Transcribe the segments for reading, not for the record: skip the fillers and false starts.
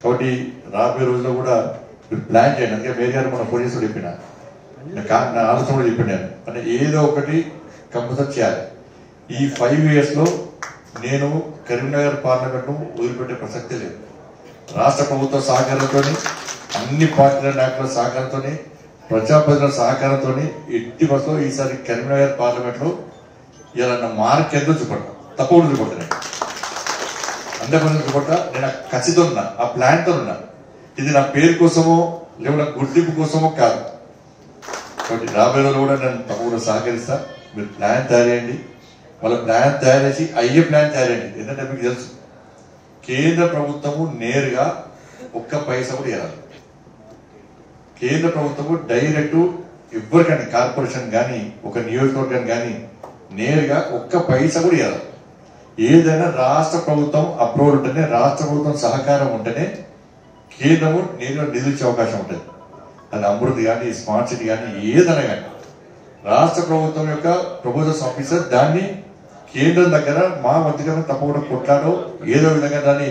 కాబట్టి రాబోయే రోజుల్లో కూడా మీరు ప్లాన్ చేయండి. అందుకే మేయర్ గారు మన పోలీసులు చెప్పిన నా ఆలోచన కూడా చెప్పినాను అంటే ఏదో ఒకటి కంపల్సరీ చేయాలి. ఈ 5 yearsలో నేను కరీంనగర్ పార్లమెంట్ను వదిలిపెట్టే ప్రసక్తే లేదు. రాష్ట్ర ప్రభుత్వ సహకారంతో, అన్ని పార్టీల నాయకుల సహకారంతో, ప్రజాప్రతినిధుల సహకారంతో ఎట్టి బస్సులో ఈసారి కరీంనగర్ పార్లమెంట్లో ఇలా మార్క్ ఎంతో చూపడతా, తప్పకుండా చూపడతాను. 100% చూపడతా. నేను ఖచ్చితంగా ఉన్నా, ఆ ప్లాన్తో ఉన్నా. ఇది నా పేరు కోసమో లేకపోతే గుర్తింపు కోసమో కాదు. కాబట్టి రాబోయే రోజులు కూడా నేను తప్పకుండా సహకరిస్తా. మీరు ప్లాన్ తయారు చేయండి. వాళ్ళ ప్లాన్ తయారు చేసి అయ్యే ప్లాన్ తయారు చేయండి. ఎందుకంటే మీకు తెలుసు కేంద్ర ప్రభుత్వము నేరుగా ఒక్క పైసా కూడా ఇవ్వాలి. కేంద్ర ప్రభుత్వము డైరెక్ట్ ఎవరికైనా కార్పొరేషన్ కానీ ఒక నియోజకవర్గం కానీ నేరుగా ఒక్క పైసా కూడా ఇవ్వాలి. ఏదైనా రాష్ట్ర ప్రభుత్వం అప్రూవల్ ఉంటేనే, రాష్ట్ర ప్రభుత్వం సహకారం ఉంటేనే కేంద్రము నేరుగా నిధులు ఇచ్చే అవకాశం ఉంటుంది. అది అమృత్ కానీ, స్మార్ట్ సిటీ కానీ, ఏదైనా కానీ రాష్ట్ర ప్రభుత్వం యొక్క ప్రపోజల్స్ పంపిస్తే దాన్ని కేంద్రం దగ్గర మా వంతుగా తప్పకుండా కొట్లాడో ఏదో విధంగా దాన్ని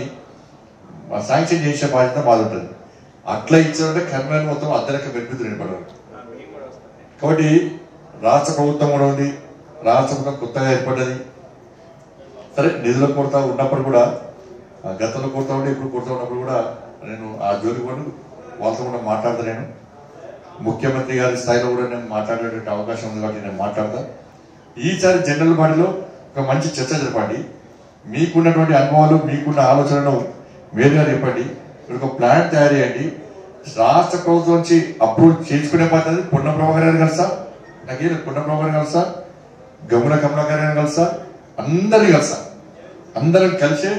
శాంక్షన్ చేసే బాధ్యత మాది ఉంటుంది. అట్లా ఇచ్చారంటే కరీంనగర్ మొత్తం అద్దరికి బెనిఫిట్ నిలబడాలి. కాబట్టి రాష్ట్ర ప్రభుత్వం కూడా ఉంది, రాష్ట్ర ప్రభుత్వం కొత్తగా ఏర్పడ్డది. సరే నిధుల కొరత ఉన్నప్పుడు కూడా, గతంలో కొరత ఉంటే ఇప్పుడు కొరత ఉన్నప్పుడు కూడా నేను ఆ జోలికి కూడా వాళ్ళతో కూడా మాట్లాడతా. నేను ముఖ్యమంత్రి గారి స్థాయిలో కూడా నేను మాట్లాడేటువంటి అవకాశం ఉంది కాబట్టి నేను మాట్లాడతా. ఈసారి జనరల్ బాడీలో ఒక మంచి చర్చ జరపండి. మీకున్నటువంటి అనుభవాలు, మీకున్న ఆలోచనలు మేయర్ గారు చెప్పండి. మీరు ఒక ప్లాన్ తయారు చేయండి. రాష్ట్ర ప్రభుత్వం నుంచి అప్రూవ్ చేసుకునే పద్ధతి పొన్న ప్రభాకర్ గారు కలుసా, నాకేం పొన్న ప్రభాకర్ కలుసా, గమున కమలాకర్ గారు కలుసా, అందరినీ కలుసా. అందరం కలిసి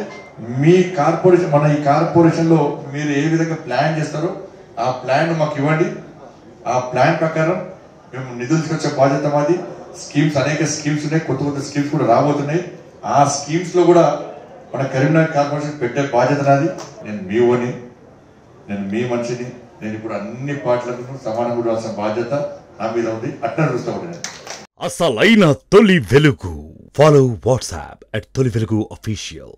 మీ కార్పొరేషన్, మన ఈ కార్పొరేషన్ లో మీరు ఏ విధంగా ప్లాన్ చేస్తారో ఆ ప్లాన్ మాకు ఇవ్వండి. ఆ ప్లాన్ ప్రకారం మేము నిధులు తీసుకొచ్చే బాధ్యత మాది. స్కీమ్స్, అనేక స్కీమ్స్ ఉన్నాయి, కొత్త కొత్త స్కీమ్స్ కూడా రాబోతున్నాయి. ఆ స్కీమ్స్ లో కూడా మన కరీంనగర్ కార్పొరేషన్ పెట్టే బాధ్యత నాది. నేను మీ ఓని, నేను మీ మనిషిని. నేను ఇప్పుడు అన్ని పార్టీలకు సమానంగా రావాల్సిన బాధ్యత నా మీద ఉంది. అట్లా చూస్తూ ఉంటాను. అసలైన తొలి వెలుగు. ఫాలో వాట్సాప్ @తొలి వెలుగు official.